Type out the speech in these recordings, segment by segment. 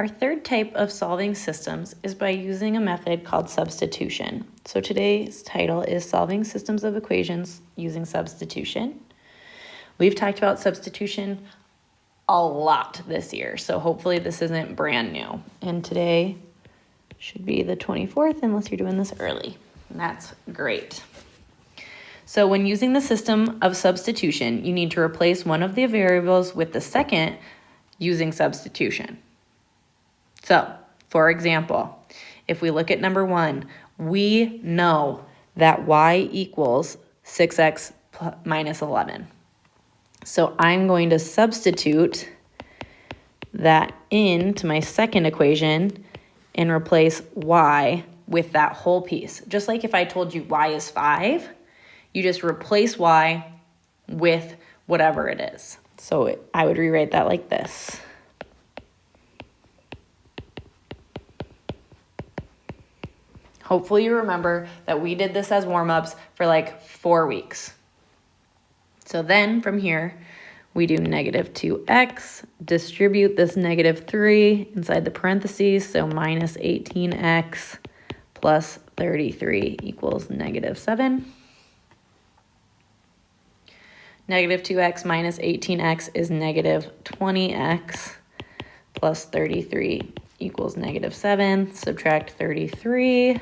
Our third type of solving systems is by using a method called substitution. So today's title is Solving Systems of Equations Using Substitution. We've talked about substitution a lot this year, so hopefully this isn't brand new. And today should be the 24th unless you're doing this early, and that's great. So when using the system of substitution, you need to replace one of the variables with the second using substitution. So, for example, if we look at number 1, we know that y equals 6x minus 11. So I'm going to substitute that into my second equation and replace y with that whole piece. Just like if I told you y is 5, you just replace y with whatever it is. So I would rewrite that like this. Hopefully you remember that we did this as warm-ups for like 4 weeks. So then from here, we do negative 2x, distribute this negative 3 inside the parentheses, so minus 18x plus 33 equals negative 7. Negative 2x minus 18x is negative 20x plus 33 equals negative 7. Subtract 33.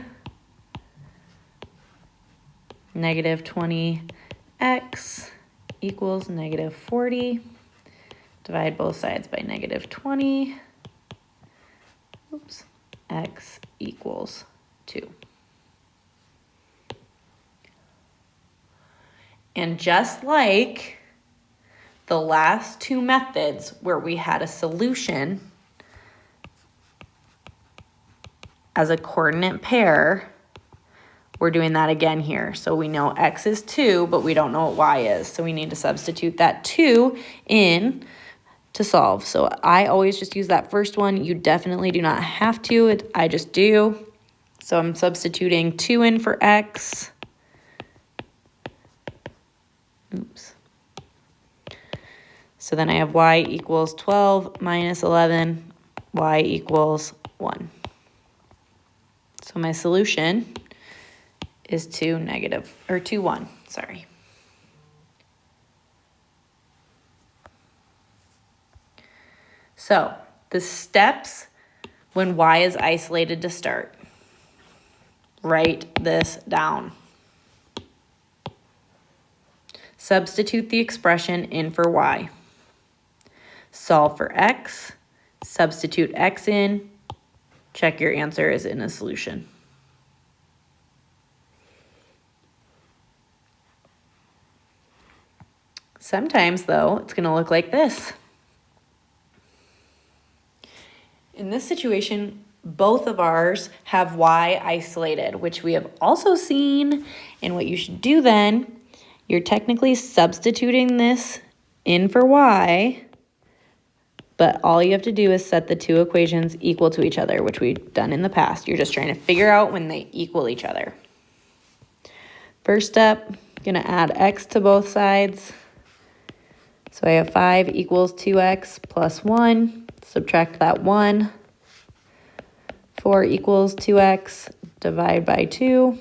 Negative 20x equals negative 40. Divide both sides by negative 20. Oops. X equals 2. And just like the last two methods where we had a solution as a coordinate pair, we're doing that again here. So we know x is 2, but we don't know what y is. So we need to substitute that 2 in to solve. So I always just use that first one. You definitely do not have to. I just do. So I'm substituting 2 in for x. Oops. So then I have y equals 12 minus 11. Y equals 1. So my solution is 2, 1, sorry. So the steps when y is isolated to start. Write this down. Substitute the expression in for y. Solve for x, substitute x in, check your answer is in a solution. Sometimes, though, it's going to look like this. In this situation, both of ours have y isolated, which we have also seen. And what you should do then, you're technically substituting this in for y, but all you have to do is set the two equations equal to each other, which we've done in the past. You're just trying to figure out when they equal each other. First step, going to add x to both sides. So I have 5 equals 2x plus 1. Subtract that 1. 4 equals 2x. Divide by 2.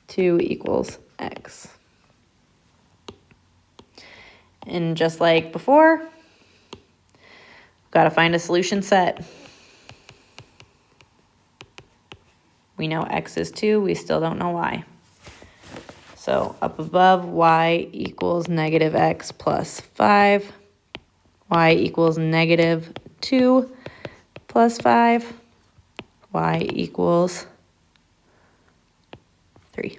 2 equals x. And just like before, got to find a solution set. We know x is 2. We still don't know y. So up above, y equals negative x plus 5. Y equals negative 2 plus 5. Y equals 3.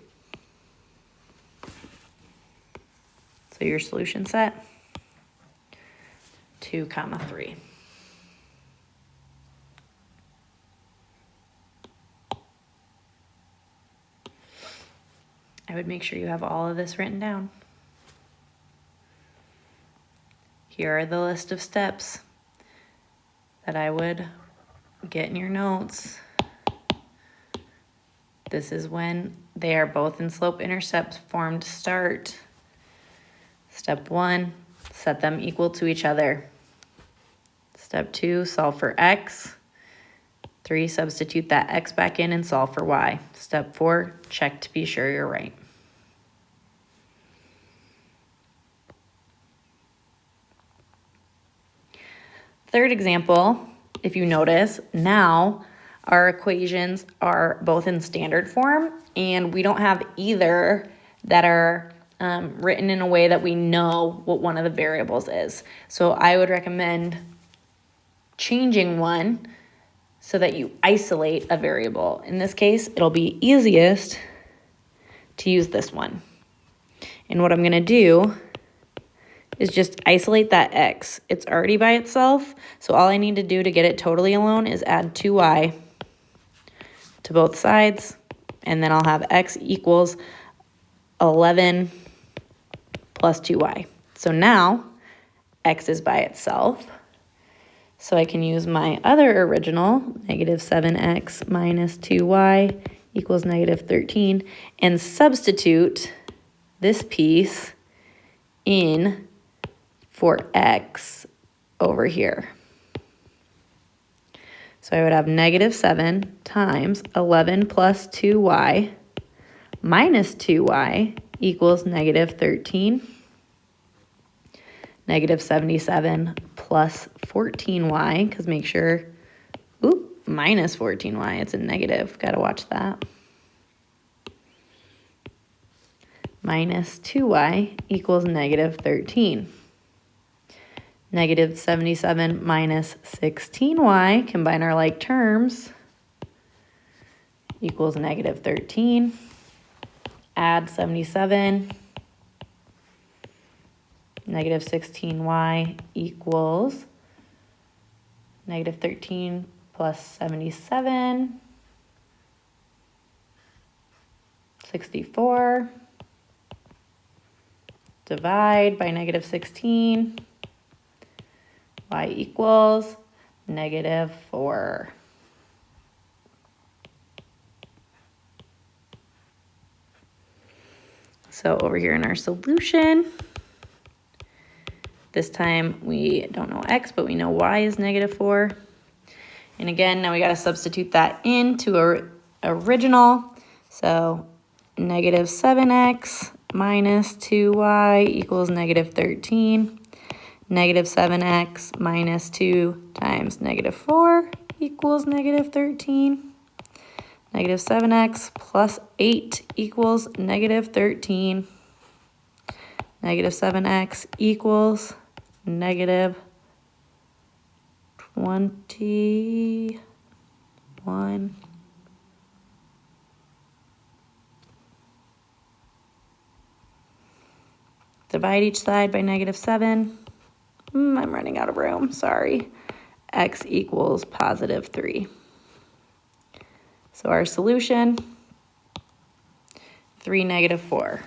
So your solution set, 2, 3. I would make sure you have all of this written down. Here are the list of steps that I would get in your notes. This is when they are both in slope-intercept form to start. Step 1, set them equal to each other. Step 2, solve for x. 3, substitute that x back in and solve for y. Step 4, check to be sure you're right. Third example, if you notice, now our equations are both in standard form, and we don't have either that are written in a way that we know what one of the variables is. So I would recommend changing one so that you isolate a variable. In this case, it'll be easiest to use this one. And what I'm going to do is just isolate that x. It's already by itself, so all I need to do to get it totally alone is add 2y to both sides, and then I'll have x equals 11 plus 2y. So now x is by itself, so I can use my other original, negative 7x minus 2y equals negative 13, and substitute this piece in for x over here. So I would have negative 7 times 11 plus 2y minus 2y equals negative 13. Negative 77 plus 14y, because make sure, minus 14y, it's a negative, gotta watch that. Minus 2y equals negative 13. Negative 77 minus 16y, combine our like terms, equals negative 13. Add 77. Negative 16y equals negative 13 plus 77, 64. Divide by negative 16. Y equals negative 4. So over here in our solution, this time we don't know x, but we know y is negative 4. And again, now we got to substitute that into our original. So negative 7x minus 2y equals negative 13. Negative 7x minus 2 times negative 4 equals negative 13. Negative 7x plus 8 equals negative 13. Negative 7x equals negative 21. Divide each side by negative 7. I'm running out of room, sorry. X equals positive 3. So our solution, 3, negative 4.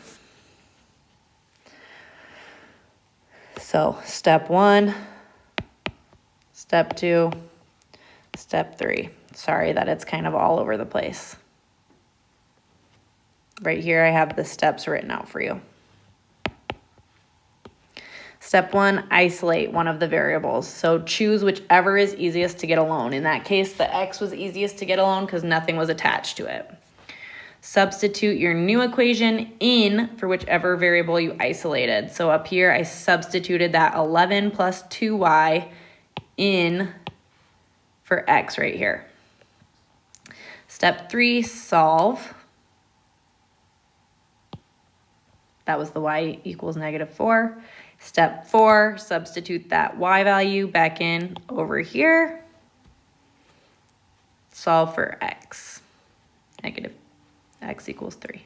So step 1, step 2, step 3. Sorry that it's kind of all over the place. Right here I have the steps written out for you. Step 1, isolate one of the variables. So choose whichever is easiest to get alone. In that case, the x was easiest to get alone because nothing was attached to it. Substitute your new equation in for whichever variable you isolated. So up here, I substituted that 11 plus 2y in for x right here. Step 3, solve. That was the y equals negative 4. Step 4, substitute that y value back in over here. Solve for x. Negative x equals 3.